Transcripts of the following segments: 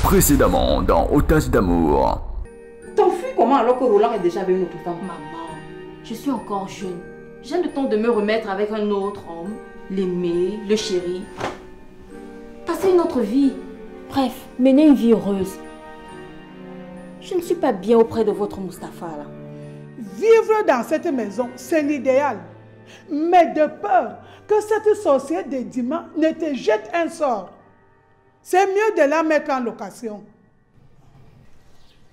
Précédemment dans Otage d'amour. T'enfuis comment alors que Roland est déjà avec une autre femme? Maman, je suis encore jeune. J'ai le temps de me remettre avec un autre homme, l'aimer, le chérir, passer une autre vie. Bref, mener une vie heureuse. Je ne suis pas bien auprès de votre Mustapha là. Vivre dans cette maison, c'est l'idéal. Mais de peur que cette sorcière de Dima ne te jette un sort. C'est mieux de la mettre en location.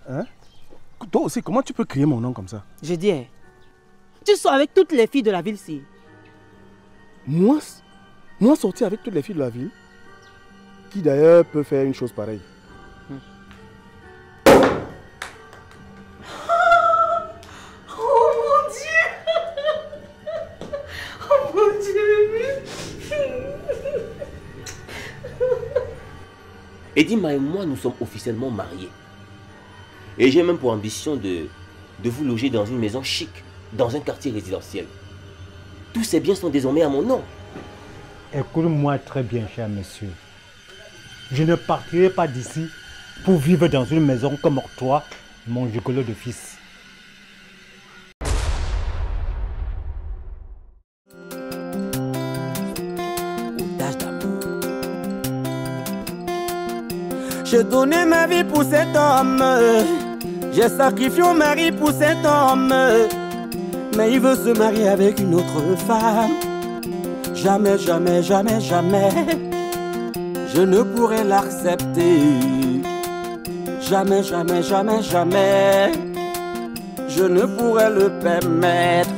Hein? Toi aussi, comment tu peux crier mon nom comme ça? Je dis, tu sors avec toutes les filles de la ville-ci. Moi sortir avec toutes les filles de la ville? Qui d'ailleurs peut faire une chose pareille? Edima et moi, nous sommes officiellement mariés. Et j'ai même pour ambition de vous loger dans une maison chic, dans un quartier résidentiel. Tous ces biens sont désormais à mon nom. Écoute-moi très bien, cher monsieur. Je ne partirai pas d'ici pour vivre dans une maison comme toi, mon gigolo de fils. J'ai donné ma vie pour cet homme. J'ai sacrifié mon mari pour cet homme. Mais il veut se marier avec une autre femme. Jamais, jamais, jamais, jamais je ne pourrai l'accepter. Jamais, jamais, jamais, jamais je ne pourrai le permettre.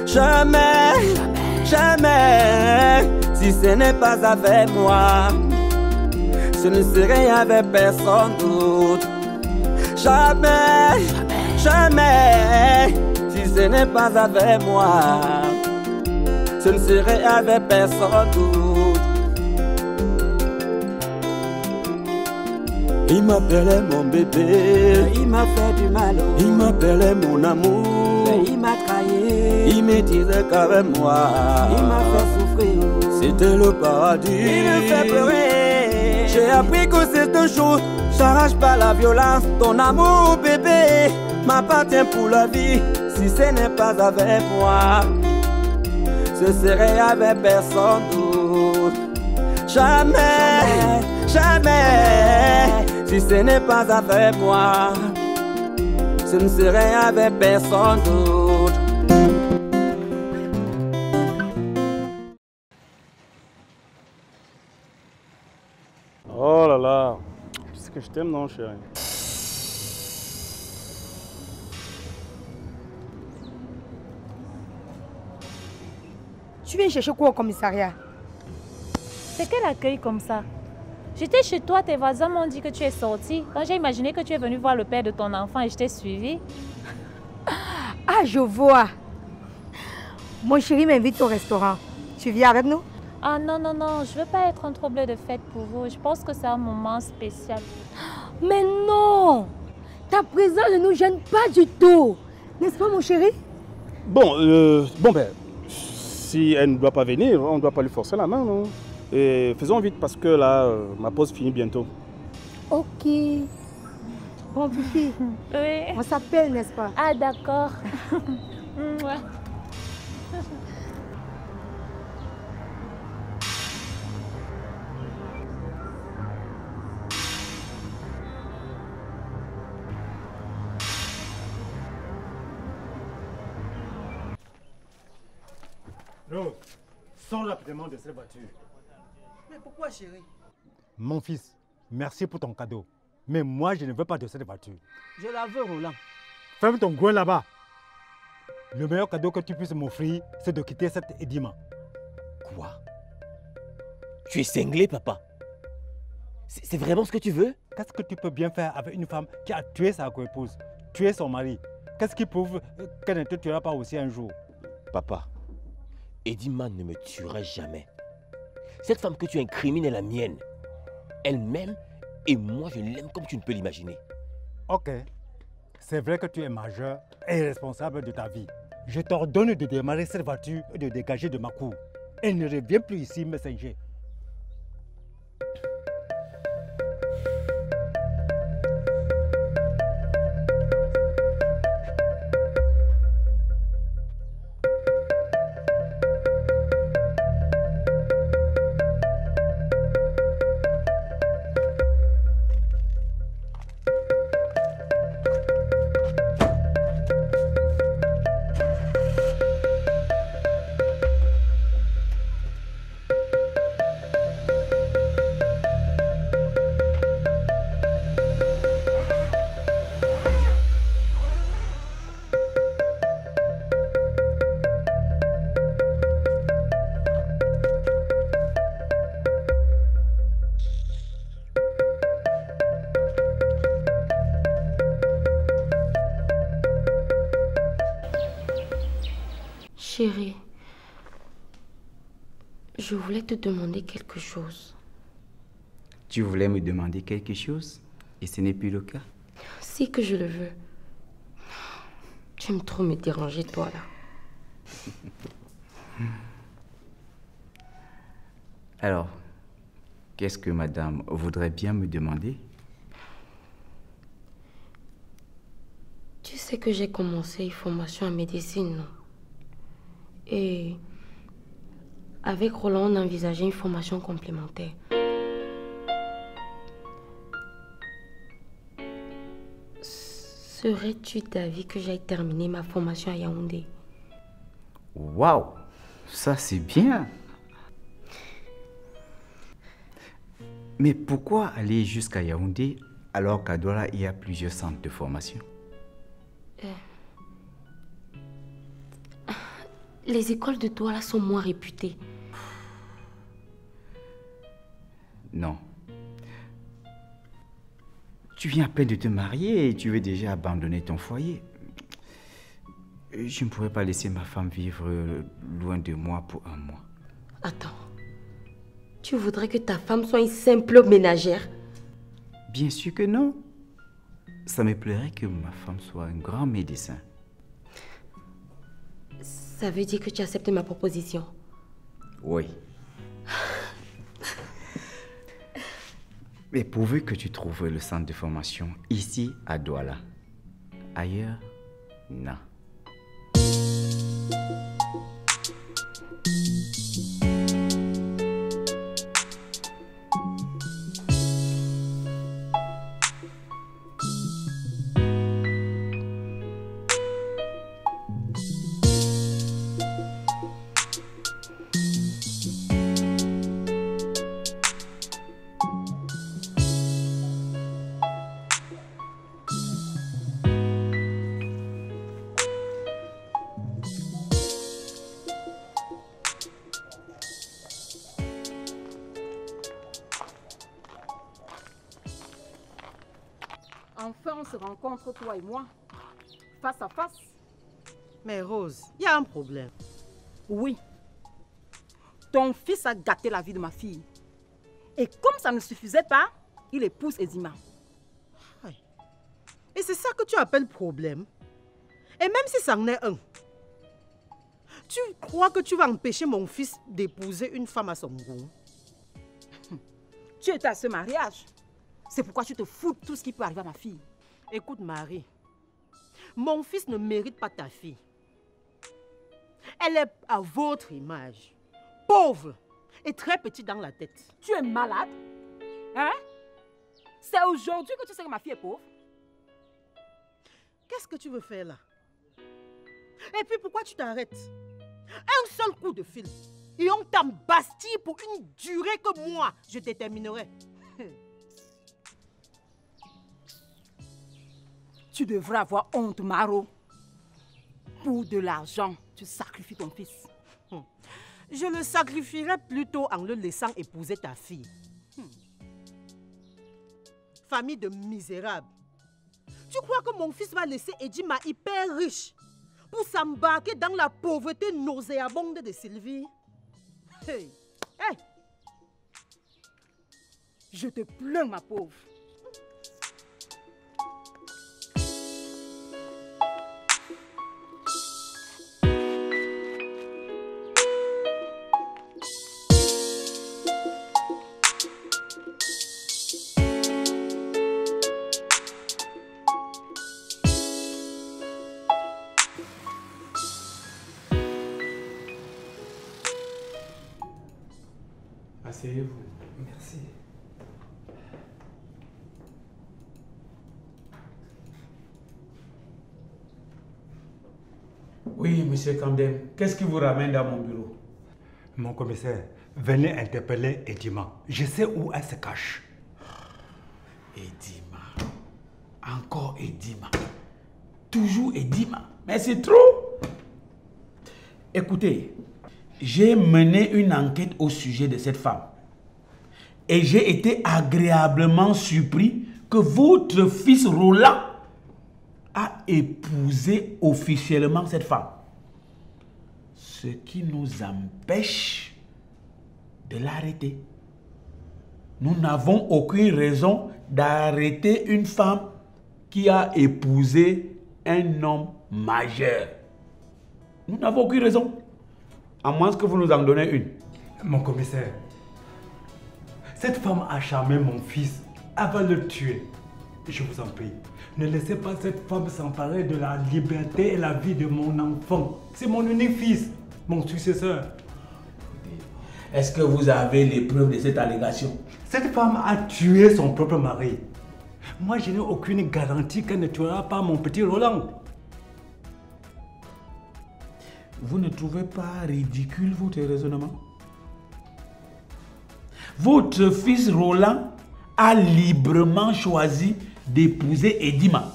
Jamais, jamais, si ce n'est pas avec moi, je ne serai avec personne d'autre. Jamais, jamais, si ce n'est pas avec moi, je ne serai avec personne d'autre. Il m'appelait mon bébé, il m'a fait du mal. Il m'appelait mon amour, mais il m'a trahi. Il me disait qu'avec moi, il m'a fait souffrir. C'était le paradis. Il me fait pleurer. J'ai appris que c'est un jour, j'arrache pas la violence. Ton amour, bébé, m'appartient pour la vie. Si ce n'est pas avec moi, je serai avec personne d'autre. Jamais, jamais, si ce n'est pas avec moi, je ne serai avec personne d'autre. Oh là là, tu sais que je t'aime, non, chérie? Tu viens chercher quoi au commissariat? C'est quel accueil comme ça? J'étais chez toi, tes voisins m'ont dit que tu es sorti. Quand j'ai imaginé que tu es venu voir le père de ton enfant et je t'ai suivi. Ah, je vois. Mon chéri m'invite au restaurant. Tu viens avec nous? Ah non, non, non, je veux pas être un trouble de fête pour vous. Je pense que c'est un moment spécial. Mais non! Ta présence ne nous gêne pas du tout. N'est-ce pas, mon chéri? Bon, ben, si elle ne doit pas venir, on ne doit pas lui forcer la main, non? Et faisons vite parce que là, ma pause finit bientôt. Ok. Bon, Fifi, Oui. on s'appelle, n'est-ce pas? Ah, d'accord. Ouais. Rose, sors rapidement de cette voiture. Mais pourquoi, chérie? Mon fils, merci pour ton cadeau. Mais moi, je ne veux pas de cette voiture. Je la veux, Roland. Ferme ton coin là-bas. Le meilleur cadeau que tu puisses m'offrir, c'est de quitter cette Edima. Quoi? Tu es cinglé, papa? C'est vraiment ce que tu veux? Qu'est-ce que tu peux bien faire avec une femme qui a tué sa co-épouse, tué son mari? Qu'est-ce qui prouve qu'elle ne te tuera pas aussi un jour? Papa, Edima ne me tuera jamais. Cette femme que tu incrimines est la mienne. Elle m'aime et moi je l'aime comme tu ne peux l'imaginer. Ok, c'est vrai que tu es majeur et responsable de ta vie. Je t'ordonne de démarrer cette voiture et de dégager de ma cour. Elle ne revient plus ici me singer. Chérie, je voulais te demander quelque chose. Tu voulais me demander quelque chose et ce n'est plus le cas? Si que je le veux. Tu aimes trop me déranger, toi, là. Alors, qu'est-ce que madame voudrait bien me demander? Tu sais que j'ai commencé une formation en médecine, non? Et avec Roland, on envisageait une formation complémentaire. Serais-tu d'avis que j'aille terminer ma formation à Yaoundé? Waouh, ça c'est bien. Mais pourquoi aller jusqu'à Yaoundé alors qu'à Douala il y a plusieurs centres de formation? Les écoles de Douala sont moins réputées. Non. Tu viens à peine de te marier et tu veux déjà abandonner ton foyer. Je ne pourrais pas laisser ma femme vivre loin de moi pour un mois. Attends. Tu voudrais que ta femme soit une simple ménagère? Bien sûr que non. Ça me plairait que ma femme soit un grand médecin. Ça veut dire que tu acceptes ma proposition? Oui. Mais pourvu que tu trouves le centre de formation ici à Douala. Ailleurs, non. Enfin, on se rencontre, toi et moi, face à face. Mais Rose, il y a un problème. Oui. Ton fils a gâté la vie de ma fille. Et comme ça ne suffisait pas, il épouse Ezima. Et c'est ça que tu appelles problème? Et même si ça en est un, tu crois que tu vas empêcher mon fils d'épouser une femme à son goût? Tu étais à ce mariage. C'est pourquoi tu te fous de tout ce qui peut arriver à ma fille. Écoute, Marie, mon fils ne mérite pas ta fille. Elle est à votre image. Pauvre et très petite dans la tête. Tu es malade? Hein? C'est aujourd'hui que tu sais que ma fille est pauvre? Qu'est-ce que tu veux faire là? Et puis pourquoi tu t'arrêtes? Un seul coup de fil et on t'embastille pour une durée que moi, je déterminerai. Tu devrais avoir honte, Maro. Pour de l'argent, tu sacrifies ton fils. Je le sacrifierais plutôt en le laissant épouser ta fille. Famille de misérables. Tu crois que mon fils va laisser Edima hyper riche pour s'embarquer dans la pauvreté nauséabonde de Sylvie? Hey. Hey. Je te plains, ma pauvre. Asseyez-vous. Merci. Oui, monsieur Kandem, qu'est-ce qui vous ramène dans mon bureau? Mon commissaire, venez interpeller Edima. Je sais où elle se cache. Edima. Encore Edima. Toujours Edima. Mais c'est trop. Écoutez, j'ai mené une enquête au sujet de cette femme. Et j'ai été agréablement surpris que votre fils Roland a épousé officiellement cette femme. Ce qui nous empêche de l'arrêter. Nous n'avons aucune raison d'arrêter une femme qui a épousé un homme majeur. Nous n'avons aucune raison. À moins que vous nous en donnez une. Mon commissaire, cette femme a charmé mon fils. Elle va le tuer. Je vous en prie, ne laissez pas cette femme s'emparer de la liberté et la vie de mon enfant. C'est mon unique fils, mon successeur. Est-ce que vous avez les preuves de cette allégation? Cette femme a tué son propre mari. Moi, je n'ai aucune garantie qu'elle ne tuera pas mon petit Roland. Vous ne trouvez pas ridicule votre raisonnement? Votre fils Roland a librement choisi d'épouser Edima,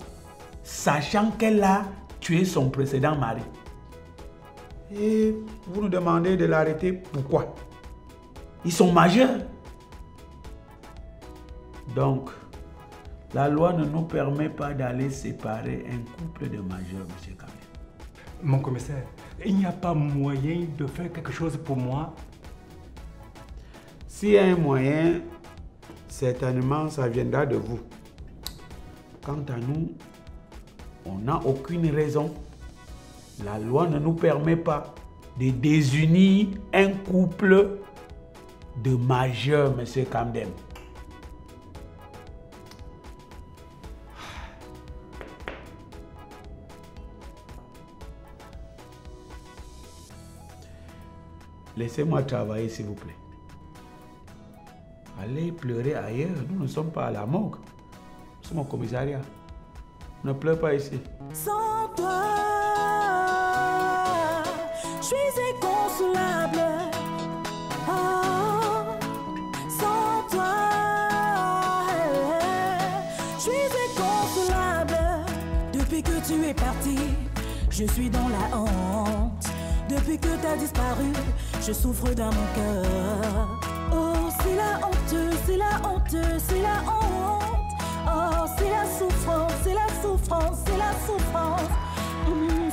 sachant qu'elle a tué son précédent mari. Et vous nous demandez de l'arrêter, pourquoi? Ils sont majeurs. Donc, la loi ne nous permet pas d'aller séparer un couple de majeurs, M. Kamel. Mon commissaire, il n'y a pas moyen de faire quelque chose pour moi? S'il y a un moyen, certainement ça viendra de vous. Quant à nous, on n'a aucune raison. La loi ne nous permet pas de désunir un couple de majeurs, M. Kamdem. Laissez-moi travailler, s'il vous plaît. Allez pleurer ailleurs. Nous ne sommes pas à la morgue. Nous sommes au commissariat. Ne pleure pas ici. Sans toi, je suis inconsolable. Oh, sans toi, je suis inconsolable. Depuis que tu es parti, je suis dans la honte. Depuis que tu as disparu, je souffre dans mon cœur. Oh, c'est la honte, c'est la honte, c'est la honte. Oh, c'est la souffrance, c'est la souffrance, c'est la souffrance.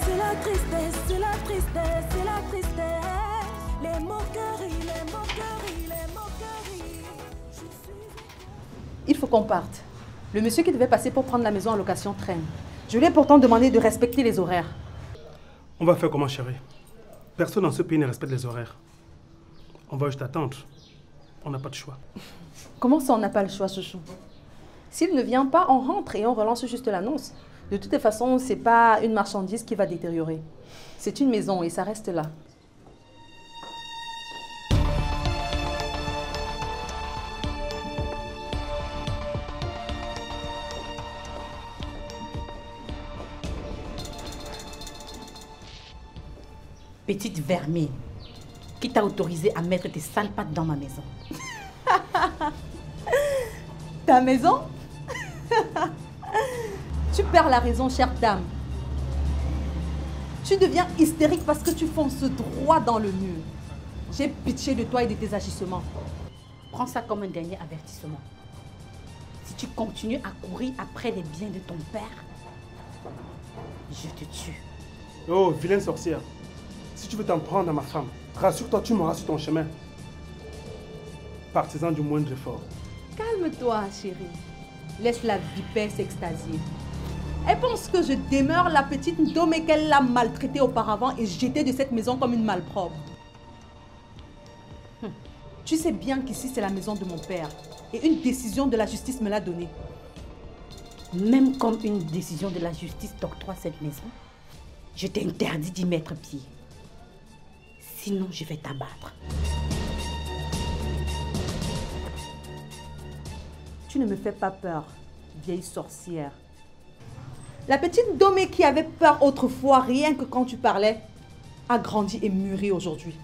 C'est la tristesse, c'est la tristesse, c'est la tristesse. Les moqueries, les moqueries, les moqueries. Il faut qu'on parte. Le monsieur qui devait passer pour prendre la maison en location traîne. Je lui ai pourtant demandé de respecter les horaires. On va faire comment, chérie? Personne dans ce pays ne respecte les horaires. On va juste attendre. On n'a pas de choix. Comment ça, on n'a pas le choix, chouchou? S'il ne vient pas, on rentre et on relance juste l'annonce. De toutes les façons, c'est pas une marchandise qui va détériorer. C'est une maison et ça reste là. Petite vermine, qui t'a autorisé à mettre tes sales pattes dans ma maison? Ta maison? Tu perds la raison, chère dame. Tu deviens hystérique parce que tu fonces droit dans le mur. J'ai pitié de toi et de tes agissements. Prends ça comme un dernier avertissement. Si tu continues à courir après les biens de ton père, je te tue. Oh, vilaine sorcière. Si tu veux t'en prendre à ma femme, rassure-toi, tu m'auras sur ton chemin. Partisan du moindre effort. Calme-toi, chérie. Laisse la vipère s'extasier. Elle pense que je demeure la petite Ndome et qu'elle l'a maltraitée auparavant et jetée de cette maison comme une malpropre. Tu sais bien qu'ici c'est la maison de mon père et une décision de la justice me l'a donnée. Même comme une décision de la justice t'octroie cette maison, je t'interdis d'y mettre pied. Sinon, je vais t'abattre. Tu ne me fais pas peur, vieille sorcière. La petite Domé qui avait peur autrefois, rien que quand tu parlais, a grandi et mûri aujourd'hui.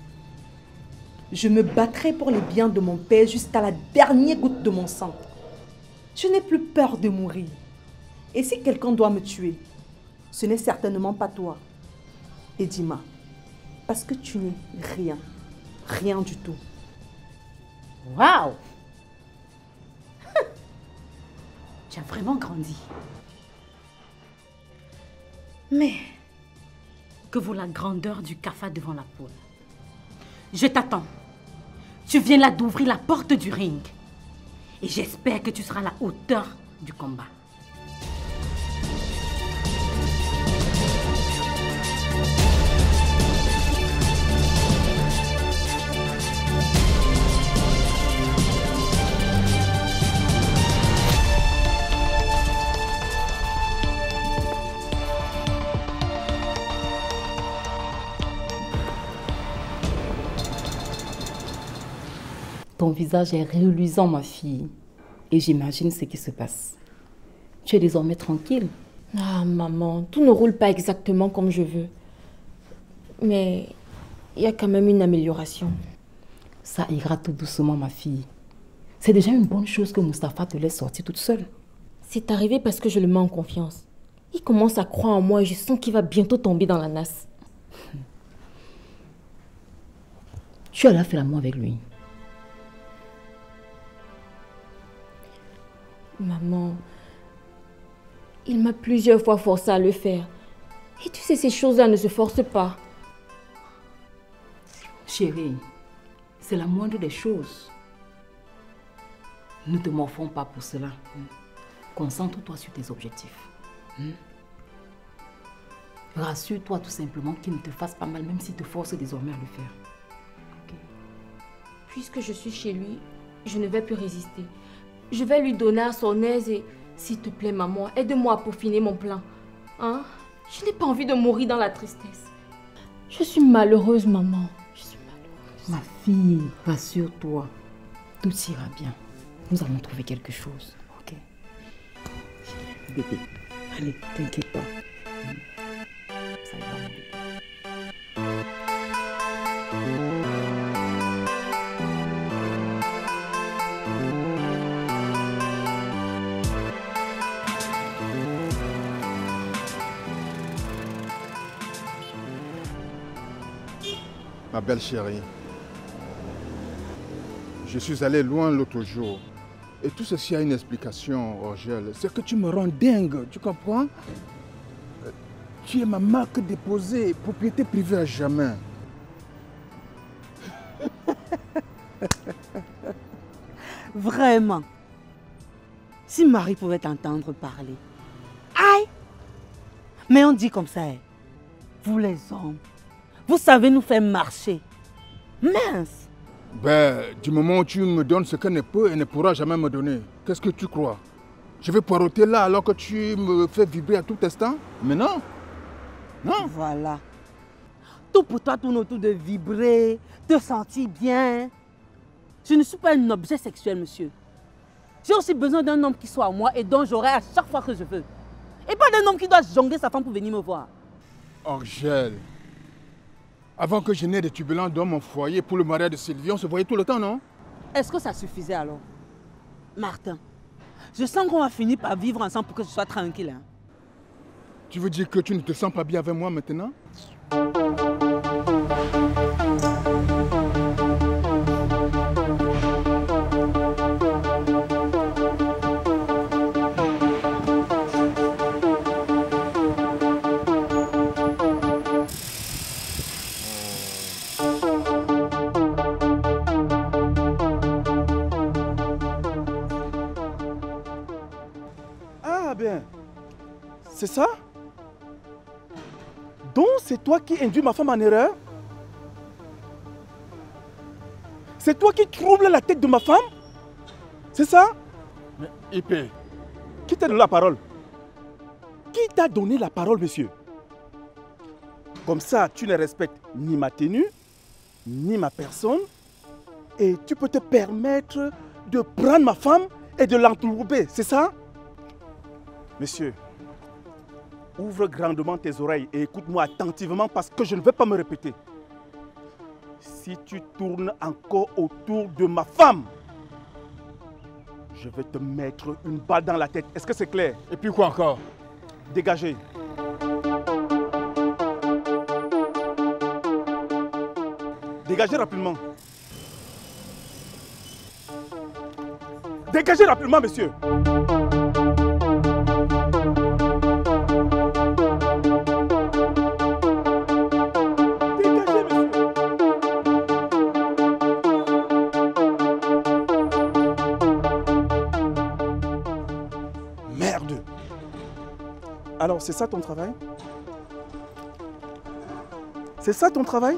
Je me battrai pour les biens de mon père jusqu'à la dernière goutte de mon sang. Je n'ai plus peur de mourir. Et si quelqu'un doit me tuer, ce n'est certainement pas toi, Edima. Parce que tu n'es rien. Rien du tout. Waouh! Tu as vraiment grandi. Mais, que vaut la grandeur du cafard devant la poule? Je t'attends. Tu viens là d'ouvrir la porte du ring. Et j'espère que tu seras à la hauteur du combat. Ton visage est reluisant, ma fille. Et j'imagine ce qui se passe. Tu es désormais tranquille. Ah, maman, tout ne roule pas exactement comme je veux. Mais il y a quand même une amélioration. Ça ira tout doucement, ma fille. C'est déjà une bonne chose que Mustapha te laisse sortir toute seule. C'est arrivé parce que je le mets en confiance. Il commence à croire en moi et je sens qu'il va bientôt tomber dans la nasse. Tu as fait l'amour avec lui. Maman, il m'a plusieurs fois forcé à le faire. Et tu sais, ces choses-là ne se forcent pas. Chérie, c'est la moindre des choses. Ne te morfons pas pour cela. Concentre-toi sur tes objectifs. Rassure-toi tout simplement qu'il ne te fasse pas mal, même s'il te force désormais à le faire. Okay. Puisque je suis chez lui, je ne vais plus résister. Je vais lui donner à son aise et, s'il te plaît, maman, aide-moi à peaufiner mon plan. Hein? Je n'ai pas envie de mourir dans la tristesse. Je suis malheureuse, maman. Je suis malheureuse. Ma fille, rassure-toi. Tout ira bien. Nous allons trouver quelque chose. Ok? Bébé, allez, t'inquiète pas. Ça ira, mon bébé. Ma belle chérie, je suis allé loin l'autre jour. Et tout ceci a une explication, Rogel. C'est que tu me rends dingue, tu comprends? Tu es ma marque déposée, propriété privée à jamais. Vraiment. Si Marie pouvait t'entendre parler. Aïe! Mais on dit comme ça, vous les hommes, vous savez nous faire marcher. Mince! Ben, du moment où tu me donnes ce qu'elle ne peut et ne pourra jamais me donner, qu'est-ce que tu crois? Je vais poireauter là alors que tu me fais vibrer à tout instant? Mais non! Non! Voilà. Tout pour toi tourne autour de vibrer, te sentir bien. Je ne suis pas un objet sexuel, monsieur. J'ai aussi besoin d'un homme qui soit à moi et dont j'aurai à chaque fois que je veux. Et pas d'un homme qui doit jongler sa femme pour venir me voir. Angèle, avant que je n'aie des turbulents dans mon foyer pour le mariage de Sylvie, on se voyait tout le temps, non? Est-ce que ça suffisait alors? Martin, je sens qu'on va finir par vivre ensemble pour que je sois tranquille. Hein? Tu veux dire que tu ne te sens pas bien avec moi maintenant? C'est ça? Donc c'est toi qui induis ma femme en erreur? C'est toi qui troubles la tête de ma femme? C'est ça? Mais IP, qui t'a donné la parole? Qui t'a donné la parole, monsieur? Comme ça, tu ne respectes ni ma tenue, ni ma personne, et tu peux te permettre de prendre ma femme et de l'entourlouper, c'est ça? Monsieur, ouvre grandement tes oreilles et écoute-moi attentivement parce que je ne vais pas me répéter. Si tu tournes encore autour de ma femme, je vais te mettre une balle dans la tête. Est-ce que c'est clair? Et puis quoi encore? Dégagez. Dégagez rapidement. Dégagez rapidement, monsieur. Merde. Alors, c'est ça ton travail? C'est ça ton travail?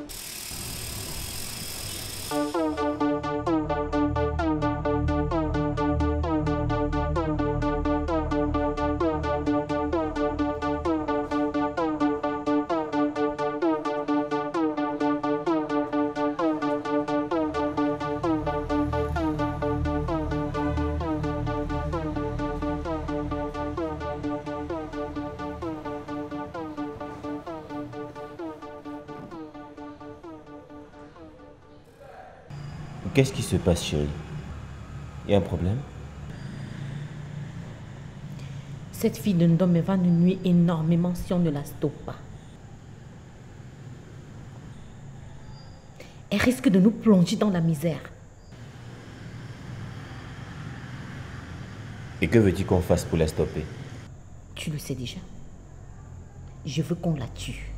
Qu'est-ce qui se passe, chérie? Il y a un problème? Cette fille d'un homme va nous nuire énormément si on ne la stoppe pas. Elle risque de nous plonger dans la misère. Et que veux-tu qu'on fasse pour la stopper? Tu le sais déjà. Je veux qu'on la tue.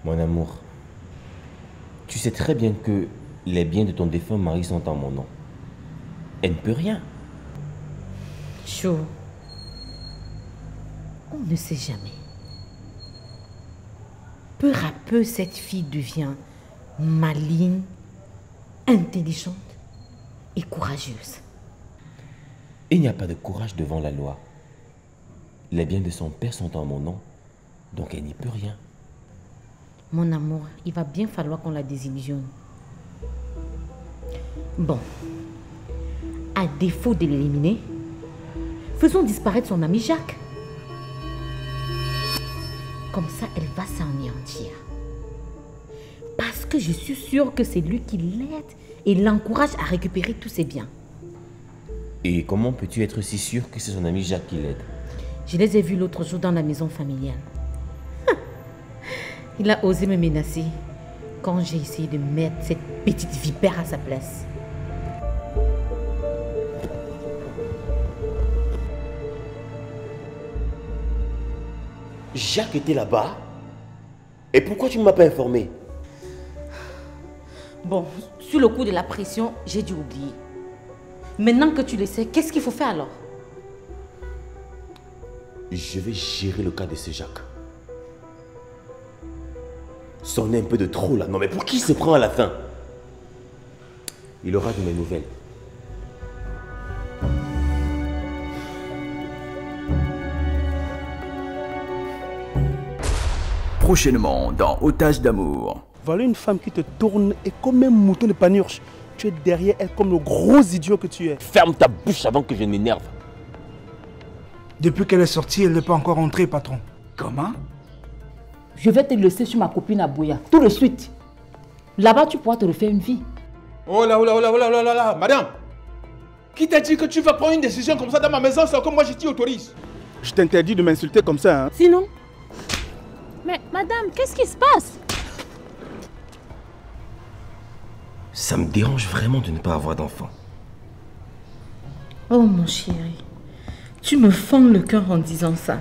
Mon amour, tu sais très bien que les biens de ton défunt mari sont en mon nom. Elle ne peut rien. Chou, on ne sait jamais. Peu à peu, cette fille devient maligne, intelligente et courageuse. Il n'y a pas de courage devant la loi. Les biens de son père sont en mon nom, donc elle n'y peut rien. Mon amour, il va bien falloir qu'on la désillusionne. Bon, à défaut de l'éliminer, faisons disparaître son ami Jacques. Comme ça, elle va s'anéantir. Parce que je suis sûre que c'est lui qui l'aide et l'encourage à récupérer tous ses biens. Et comment peux-tu être si sûre que c'est son ami Jacques qui l'aide? Je les ai vus l'autre jour dans la maison familiale. Il a osé me menacer quand j'ai essayé de mettre cette petite vipère à sa place. Jacques était là-bas? Et pourquoi tu ne m'as pas informé? Bon, sur le coup de la pression, j'ai dû oublier. Maintenant que tu le sais, qu'est-ce qu'il faut faire alors? Je vais gérer le cas de ce Jacques. C'en est un peu de trop là. Non mais pour qui il se prend à la fin? Il aura de mes nouvelles. Prochainement dans Otage d'amour. Voilà une femme qui te tourne et comme un mouton de panurge, tu es derrière elle comme le gros idiot que tu es. Ferme ta bouche avant que je ne m'énerve. Depuis qu'elle est sortie, elle n'est pas encore rentrée, patron. Comment? Je vais te laisser sur ma copine Abouya, tout de suite. Là-bas, tu pourras te refaire une vie. Oh là, oh là, oh là, oh là, oh là, là, madame. Qui t'a dit que tu vas prendre une décision comme ça dans ma maison sans que moi je t'y autorise? Je t'interdis de m'insulter comme ça, hein. Sinon? Mais madame, qu'est-ce qui se passe? Ça me dérange vraiment de ne pas avoir d'enfant. Oh mon chéri, tu me fends le cœur en disant ça.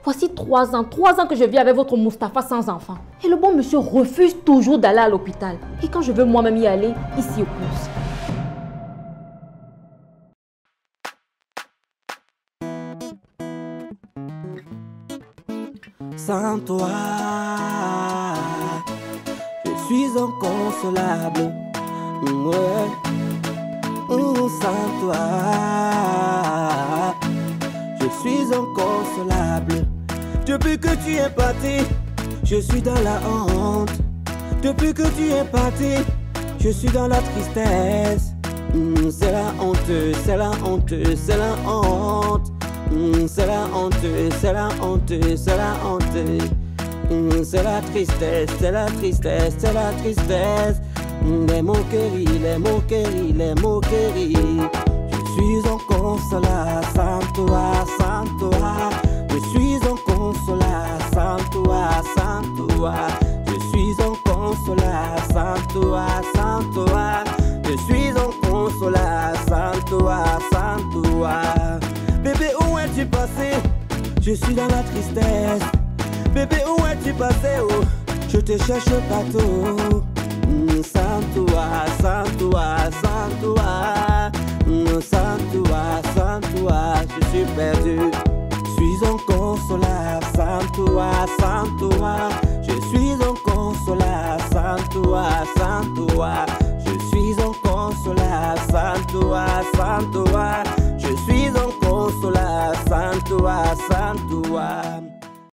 Voici 3 ans que je vis avec votre Mustapha sans enfant. Et le bon monsieur refuse toujours d'aller à l'hôpital. Et quand je veux moi-même y aller, il s'y oppose. Sans toi, je suis inconsolable. Ouais. Sans toi, je suis inconsolable. Depuis que tu es parti, je suis dans la honte. Depuis que tu es parti, je suis dans la tristesse. c'est la honte, c'est la honte. C'est la honte, c'est la honte, c'est la honte. C'est la tristesse, c'est la tristesse, c'est la tristesse. Les moqueries, les moqueries, les moqueries. Je suis en consolat, sans toi, sans toi. Je suis en consolat, sans toi, sans toi. Je suis en consolat, sans toi, sans toi. Je suis en consolat, sans toi, sans toi. Bébé, où es-tu passé? Je suis dans la tristesse. Bébé, où es-tu passé? Oh, je te cherche partout. Sans toi, sans toi, sans toi. Sans toi, sans toi, je suis perdu. Je suis en consolat, sans toi, sans toi. Je suis en consolat, sans toi, sans toi. Je suis en consolat, sans toi, sans toi. Je suis en consolat, sans toi, sans toi.